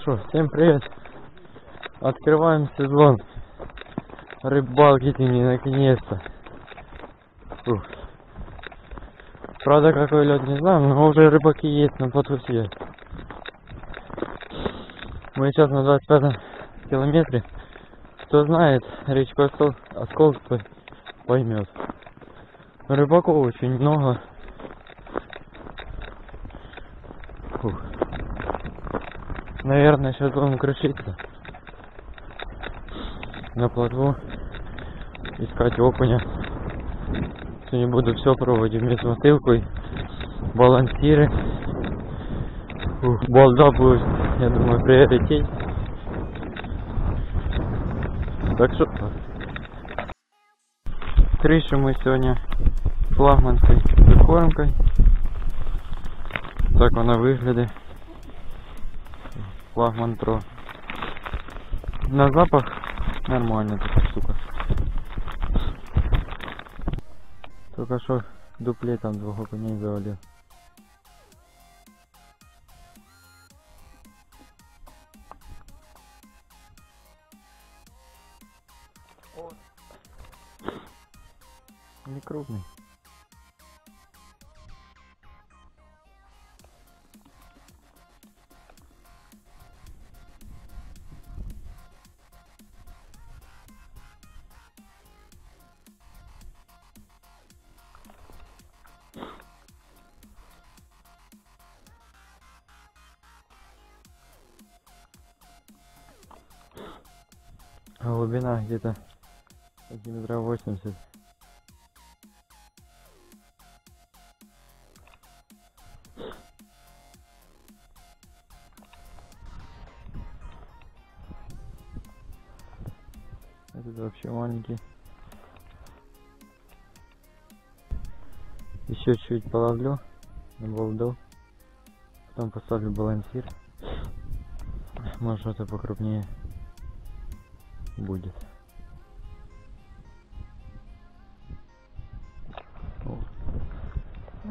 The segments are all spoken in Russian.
Шо, всем привет! Открываем сезон рыбалки наконец-то. Правда, какой лед не знаю, но уже рыбаки есть на Потусе. Мы сейчас на 25 километре. Кто знает речку Оскол поймет. Рыбаков очень много. Наверное, сейчас будем крышиться на плотву, искать окуня. Сегодня буду все пробовать вместе с мотылкой, балансиры. Балда будет, я думаю, приоритет. Так что крышу мы сегодня флагманской прикормкой. Так она выглядит. Флагман Про. На запах нормально такая штука. Только что дуплетом 2 окуней завалил. Не крупный. Глубина где-то сантиметра 80. Этот вообще маленький. Еще чуть половлю на балду. Потом поставлю балансир. Может, что-то покрупнее будет.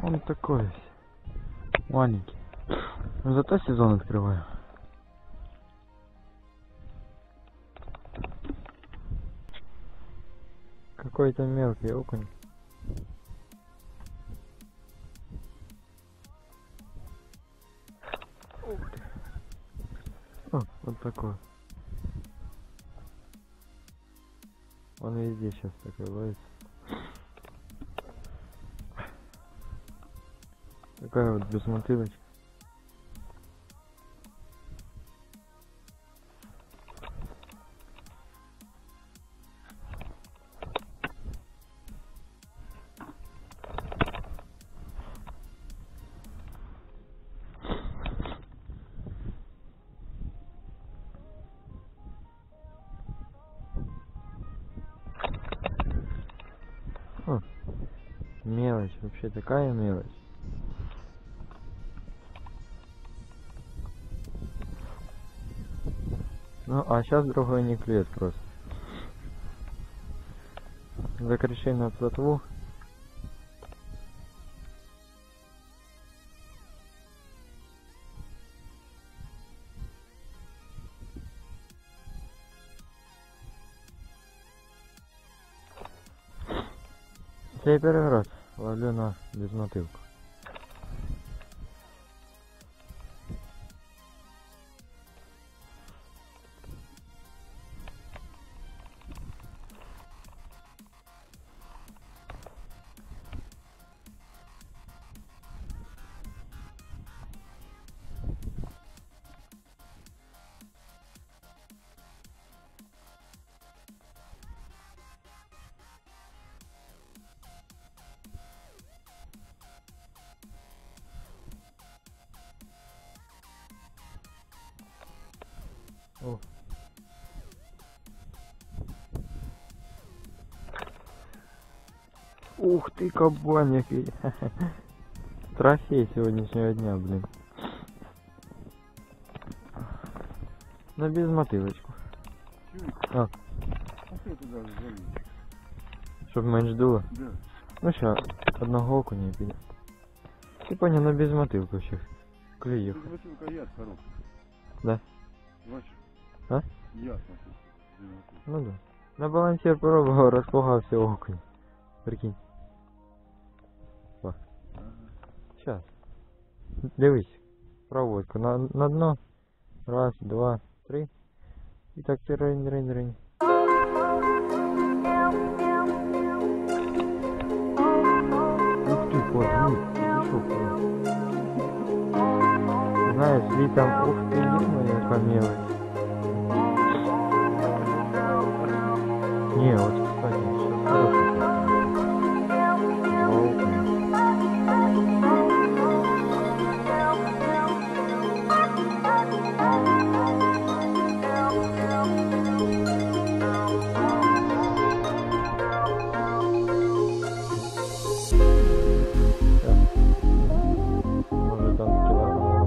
Он такой маленький. Но зато сезон открываю. Какой-то мелкий окунь. О, вот такой. Он везде сейчас такой ловится. Такая вот без мотылочки. О, мелочь, вообще такая мелочь. Ну, а сейчас другой не клюет просто. Закричи на плотву. Я первый раз ловлю на безмотылку. О. Ух ты, кабаник! Трофей сегодняшнего дня, блин. На безмотылочку. А. Чтоб меньше дуло? Да. Ну сейчас, одного окуня піде. Ти понял, на безмотылку ще клює. Безмотылка яд хороший. Да? Бачиш? А? Ясно тут. Дивно. Ну да. На балансір пробував, розпугався окунь. Прикинь. Ага. Щас. Дивись. Проводку на дно. Раз, два, три. І так ти ринь. Ух ти, подивись, підійшов прям. Знаєш, літом, ух ти, є яка мелочь. Не, вот, кстати, сейчас хороший. Может там килограмм.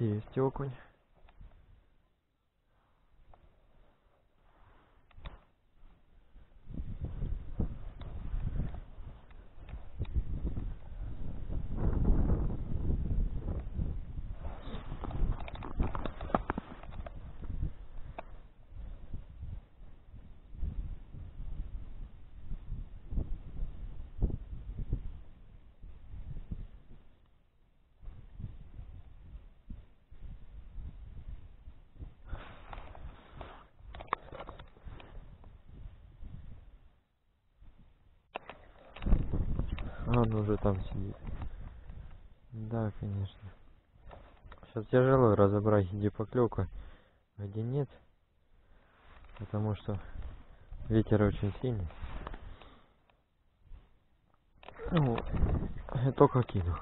Есть окунь. Он уже там сидит. Да, конечно. Сейчас тяжело разобрать, где поклевка, а где нет. Потому что ветер очень сильный. Ну, я только кину.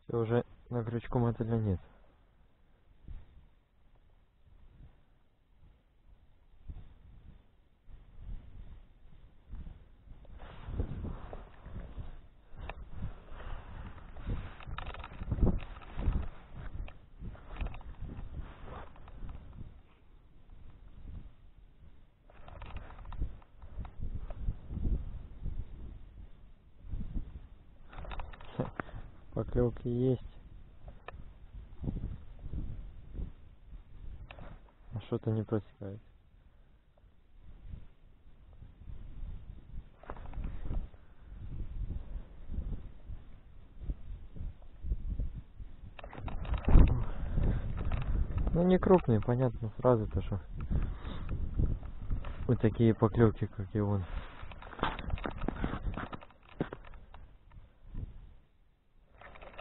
Все, уже на крючку мотыля нет. Поклевки есть. А что-то не просекает. Ну не крупные, понятно, сразу то, что вот такие поклевки, как и он.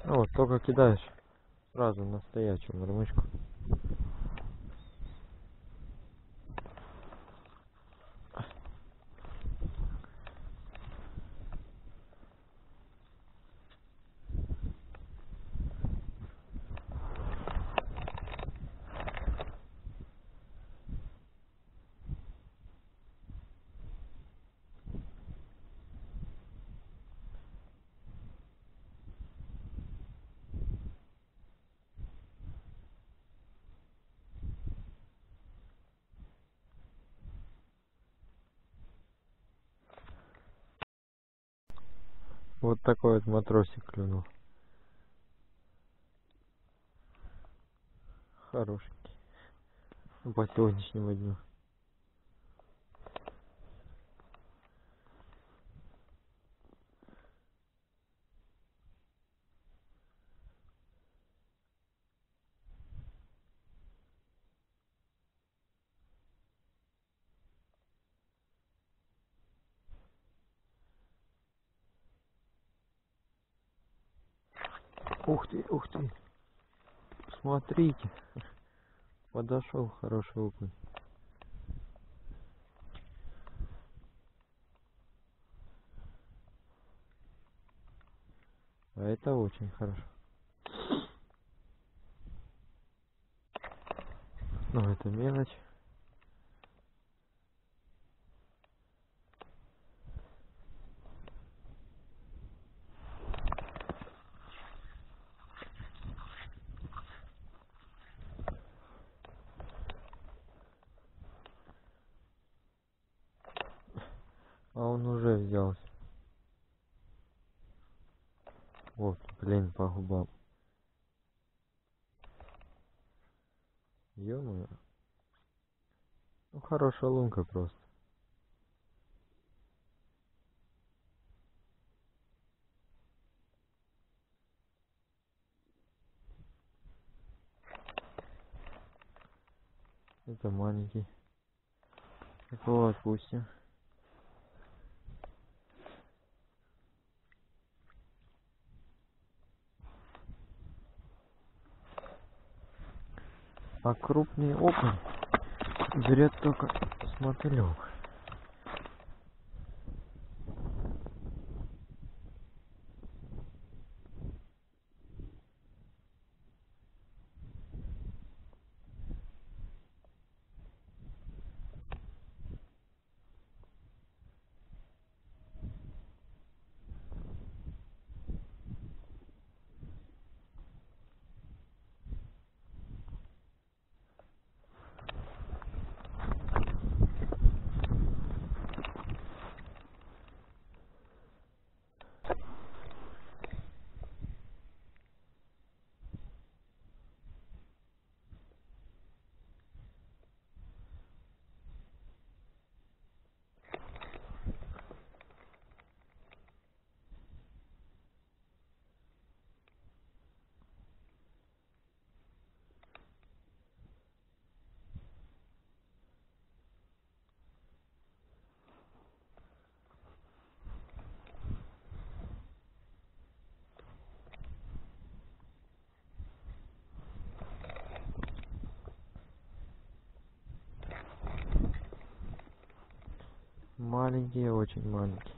Ну вот, только кидаешь сразу настоящую мормышку. Вот такой вот матросик клюнул. Хорошенький. Ну, по сегодняшнему дню. Ух ты, ух ты. Смотрите. Подошел хороший окунь. А это очень хорошо. Ну, это мелочь. А он уже взялся. Вот, блин, по губам. Ё-моё. Ну, хорошая лунка просто. Это маленький. Такого отпустим. А крупный окунь берет только с мотылём. Маленькие, очень маленькие.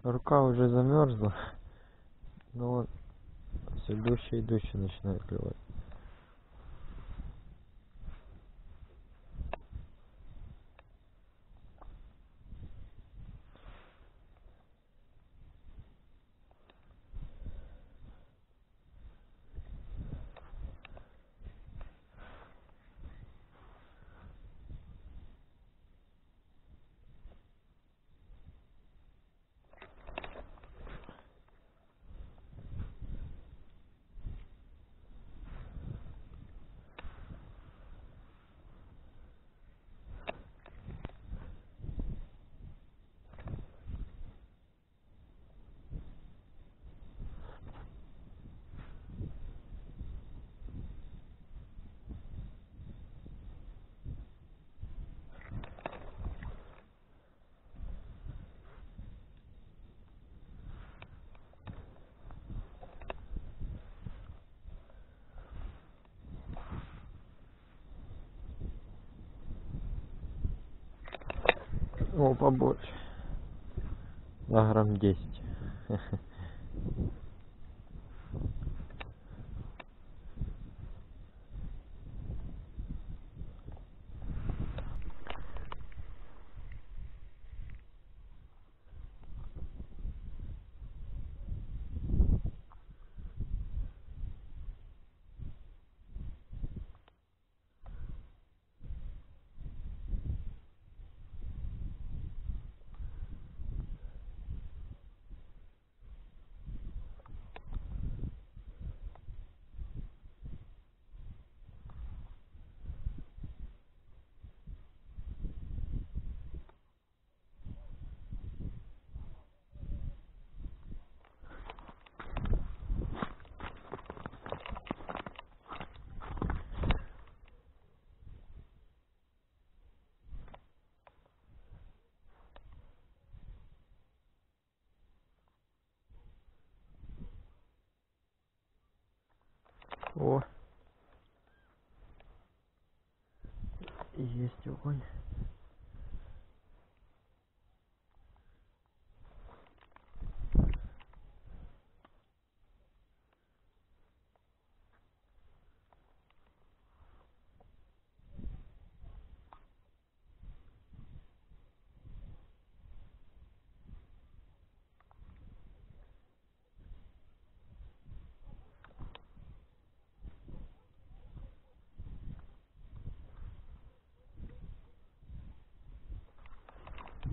Рука уже замерзла, но он все дужче и дужче начинает клевать. О, побольше. На грамм 10. О, есть огонь.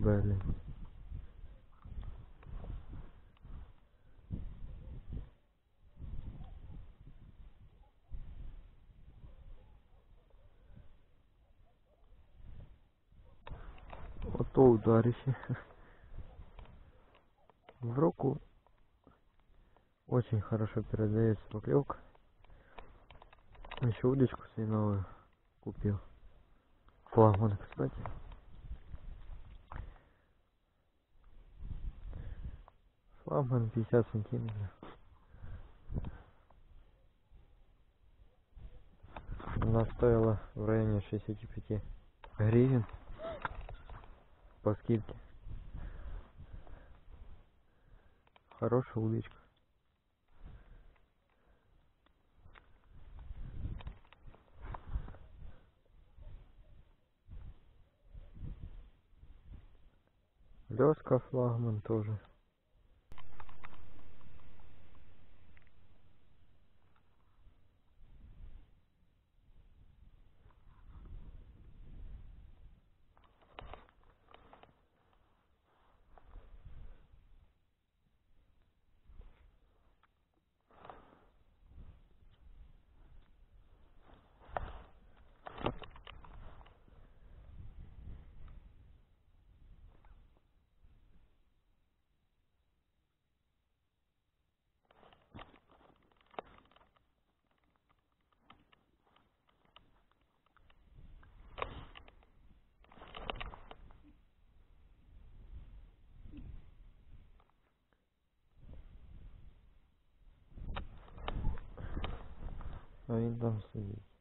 Блин. Вот то ударище. В руку очень хорошо передается поклевка. Еще удочку себе новую купил. Флагман, кстати. Флагман 50 сантиметров. Она стоила в районе 65 гривен по скидке. Хорошая удочка. Лёска флагман тоже. А він там сидить.